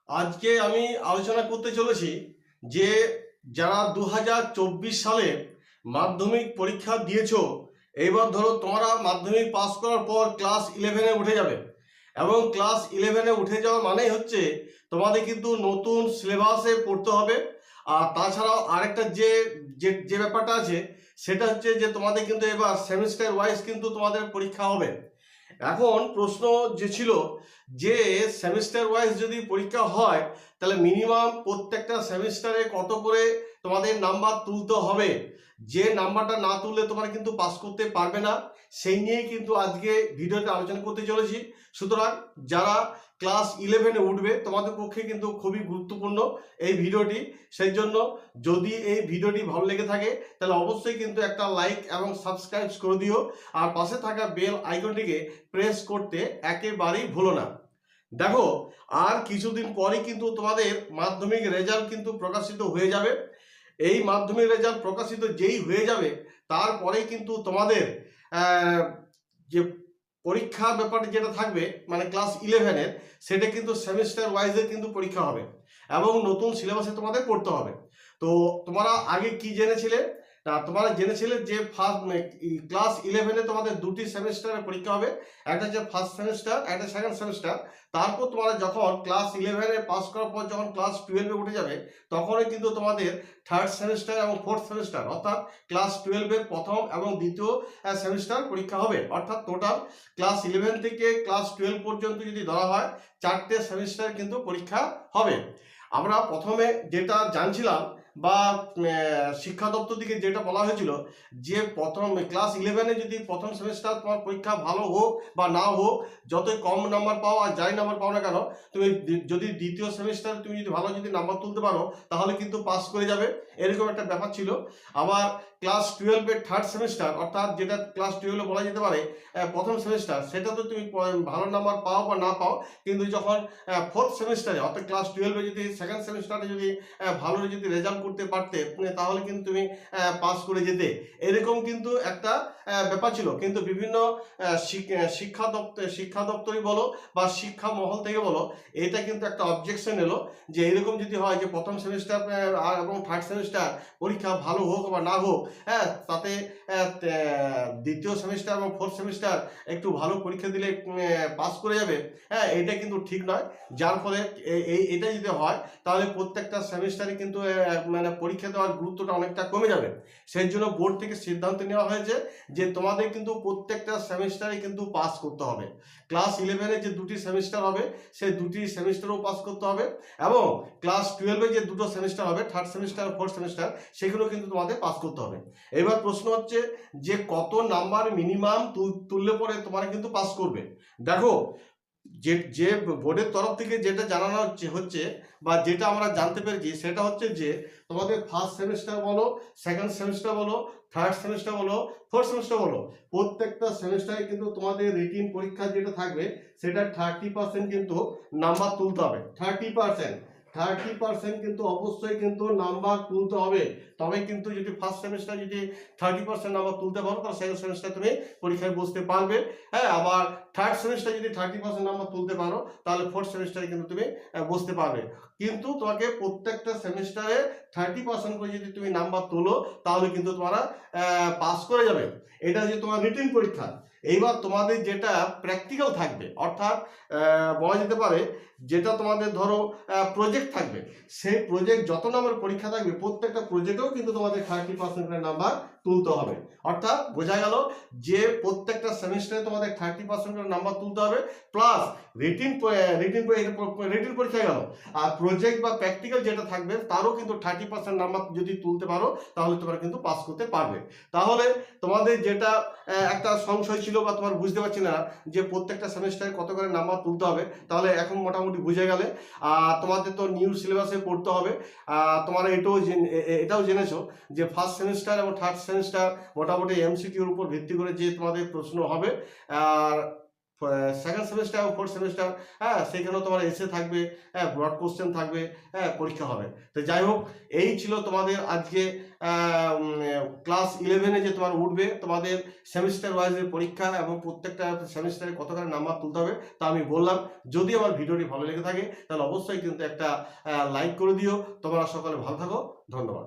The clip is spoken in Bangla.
আজকে আমি আলোচনা করতে চলেছি যে যারা 2024 সালে মাধ্যমিক পরীক্ষা দিয়েছো, এইবার ধরো তোমরা মাধ্যমিক পাস করার পর ক্লাস 11-এ উঠে যাবে এবং ক্লাস 11-এ উঠে যাওয়া মানেই হচ্ছে তোমাদের কিন্তু নতুন সিলেবাসে পড়তে হবে। আর তাছাড়াও আরেকটা যে যে যে ব্যাপারটা আছে সেটা হচ্ছে যে তোমাদের কিন্তু এবার সেমিস্টার ওয়াইজ কিন্তু তোমাদের পরীক্ষা হবে। এখন প্রশ্ন যে ছিল যে সেমিস্টার ওয়াইজ যদি পরীক্ষা হয় তাহলে মিনিমাম প্রত্যেকটা সেমিস্টারে কত করে তোমাদের নাম্বার তুলতে হবে, যে নাম্বারটা না তুললে তোমরা কিন্তু পাস করতে পারবে না। সেই নিয়েই কিন্তু আজকে ভিডিওতে আলোচনা করতে চলেছি। সুতরাং যারা ক্লাস 11-এ উঠবে তোমাদের পক্ষে কিন্তু খুবই গুরুত্বপূর্ণ এই ভিডিওটি। সেই জন্য যদি এই ভিডিওটি ভালো লেগে থাকে তাহলে অবশ্যই কিন্তু একটা লাইক এবং সাবস্ক্রাইব করে দিও, আর পাশে থাকা বেল আইকনটিকে প্রেস করতে একেবারেই ভুলো না। দেখো, আর কিছুদিন পরে কিন্তু তোমাদের মাধ্যমিক রেজাল্ট কিন্তু প্রকাশিত হয়ে যাবে। এই মাধ্যমিক রেজাল্ট প্রকাশিত যেই হয়ে যাবে তারপরে কিন্তু তোমাদের যে পরীক্ষা ব্যাপারটা যেটা থাকবে মানে ক্লাস 11-এর, সেটা কিন্তু সেমিস্টার ওয়াইজে কিন্তু পরীক্ষা হবে এবং নতুন সিলেবাসে তোমাদের পড়তে হবে। তো তোমরা আগে কি জেনেছিলে? তোমরা জেনেছিলে যে ক্লাস 11-এ তোমাদের দুটি সেমিস্টারে পরীক্ষা হবে, একটা হচ্ছে ফার্স্ট সেমিস্টার, একটা সেকেন্ড সেমিস্টার। তারপর তোমরা যখন ক্লাস 11-এ পাস করার পর যখন ক্লাস 12-এ উঠে যাবে তখনই কিন্তু তোমাদের থার্ড সেমিস্টার এবং ফোর্থ সেমিস্টার অর্থাৎ ক্লাস 12-এর প্রথম এবং দ্বিতীয় সেমিস্টার পরীক্ষা হবে। অর্থাৎ টোটাল ক্লাস 11 থেকে ক্লাস 12 পর্যন্ত যদি ধরা হয় 4টে সেমিস্টার কিন্তু পরীক্ষা হবে। আমরা প্রথমে যেটা জানছিলাম বা শিক্ষা দপ্তর থেকে যেটা বলা হয়েছিল যে প্রথম ক্লাস 11-এ যদি প্রথম সেমিস্টার তোমার পরীক্ষা ভালো হোক বা না হোক, যতই কম নাম্বার পাও আর যাই নাম্বার পাও না কেন, তুমি যদি দ্বিতীয় সেমিস্টারে তুমি যদি ভালো যদি নাম্বার তুলতে পারো তাহলে কিন্তু পাস করে যাবে, এরকম একটা ব্যাপার ছিল। আবার ক্লাস 12-এর থার্ড সেমিস্টার অর্থাৎ যেটা ক্লাস 12-এ বলা যেতে পারে প্রথম সেমিস্টার, সেটা তো তুমি ভালো নাম্বার পাও বা না পাও, কিন্তু যখন ফোর্থ সেমিস্টারে অর্থাৎ ক্লাস 12-এ যদি সেকেন্ড সেমিস্টারে যদি ভালো যদি রেজাল্ট করতে পারতে তাহলে কিন্তু তুমি পাস করে যেতে, এরকম কিন্তু একটা ব্যাপার ছিল। কিন্তু বিভিন্ন শিক্ষা দপ্তরই বলো বা শিক্ষা মহল থেকে বলো, এটা কিন্তু একটা অবজেকশন এলো যে এরকম যদি হয় যে প্রথম সেমিস্টার এবং থার্ড সেমিস্টার পরীক্ষা ভালো হোক বা না হোক, তাতে দ্বিতীয় সেমিস্টার এবং ফোর্থ সেমিস্টার একটু ভালো পরীক্ষা দিলে পাস করে যাবে, এটা কিন্তু ঠিক নয়। যার ফলে এটা যদি হয় তাহলে প্রত্যেকটা সেমিস্টারে কিন্তু মানে পরীক্ষা দেওয়ার গুরুত্বটা অনেকটা কমে যাবে। সেই জন্য বোর্ড থেকে সিদ্ধান্ত নেওয়া হয়েছে যে তোমাদের কিন্তু প্রত্যেকটা সেমিস্টারে কিন্তু পাস করতে হবে। ক্লাস 11-এ যে দুটি সেমিস্টার হবে সেই দুটি সেমিস্টারও পাস করতে হবে এবং ক্লাস 12-এ যে দুটো সেমিস্টার হবে থার্ড সেমিস্টার ফোর্থ সেমিস্টার, সেগুলো কিন্তু তোমাদের পাস করতে হবে। এবার প্রশ্ন হচ্ছে যে কত নাম্বার মিনিমাম তুললে পরে তোমরা কিন্তু পাস করবে। দেখো, যে বোর্ডের তরফ থেকে যেটা জানানো হচ্ছে বা যেটা আমরা জানতে পেরেছি সেটা হচ্ছে যে তোমাদের ফার্স্ট সেমিস্টার বলো, সেকেন্ড সেমিস্টার বলো, থার্ড সেমিস্টার বলো, ফোর্থ সেমিস্টার বলো, প্রত্যেকটা সেমিস্টারে কিন্তু তোমাদের রিটিন পরীক্ষা যেটা থাকবে সেটা 30% কিন্তু নাম্বার তুলতে হবে। 30% কিন্তু অবশ্যই কিন্তু নাম্বার তুলতে হবে। তবে কিন্তু যদি ফার্স্ট সেমিস্টার যদি 30% নাম্বার তুলতে পারো তাহলে সেকেন্ড সেমিস্টার তুমি পরীক্ষায় বসতে পারবে। আবার থার্ড সেমিস্টার যদি 30% নাম্বার তুলতে পারো তাহলে ফোর্থ সেমিস্টারে কিন্তু তুমি বসতে পারবে। কিন্তু তোমাকে প্রত্যেকটা সেমিস্টারে 30% করে যদি তুমি নাম্বার তোলো তাহলে কিন্তু তোমরা পাস করে যাবে। এটা যে তোমার রিটেন পরীক্ষা। এইবার তোমাদের যেটা প্র্যাকটিক্যাল থাকবে অর্থাৎ বলা যেতে পারে যেটা তোমাদের ধরো প্রজেক্ট থাকবে, সেই প্রজেক্ট যত নাম্বার পরীক্ষা থাকবে প্রত্যেকটা প্রজেক্টেও কিন্তু তোমাদের 30% করে নাম্বার তুলতে হবে। অর্থাৎ বোঝা গেল যে প্রত্যেকটা সেমিস্টারে তোমাদের 30% করে নাম্বার তুলতে হবে, প্লাস রিটিন পরীক্ষা গেল, আর প্রজেক্ট বা প্র্যাকটিক্যাল যেটা থাকবে তারও কিন্তু 30% নাম্বার যদি তুলতে পারো তাহলে তোমরা কিন্তু পাস করতে পারবে। তাহলে তোমাদের যেটা একটা সংশয় ছিল বা তোমার বুঝতে পারছি না যে প্রত্যেকটা সেমিস্টারে কত করে নাম্বার তুলতে হবে, তাহলে এখন মোটামুটি বুঝে গেলে। তোমাদের তো নিউ সিলেবাসে পড়তে হবে। তোমরা এটাও জেনেছো যে ফার্স্ট সেমিস্টার এবং থার্ড সেমিস্টার মোটামুটি এমসিকিউর উপর ভিত্তি করে যে তোমাদের প্রশ্ন হবে। আর সেকেন্ড সেমিস্টার এবং ফোর্থ সেমিস্টার, হ্যাঁ সেখানেও তোমার এসে থাকবে, হ্যাঁ ব্রড কোশ্চেন থাকবে, হ্যাঁ পরীক্ষা হবে। তো যাই হোক, এই ছিল তোমাদের আজকে ক্লাস 11-এ যে তোমার উঠবে তোমাদের সেমিস্টার ওয়াইজের পরীক্ষা এবং প্রত্যেকটা সেমিস্টারে কতখানি নাম্বার তুলতে হবে তা আমি বললাম। যদি আমার ভিডিওটি ভালো লেগে থাকে তাহলে অবশ্যই কিন্তু একটা লাইক করে দিও। তোমরা সকলে ভালো থাকো, ধন্যবাদ।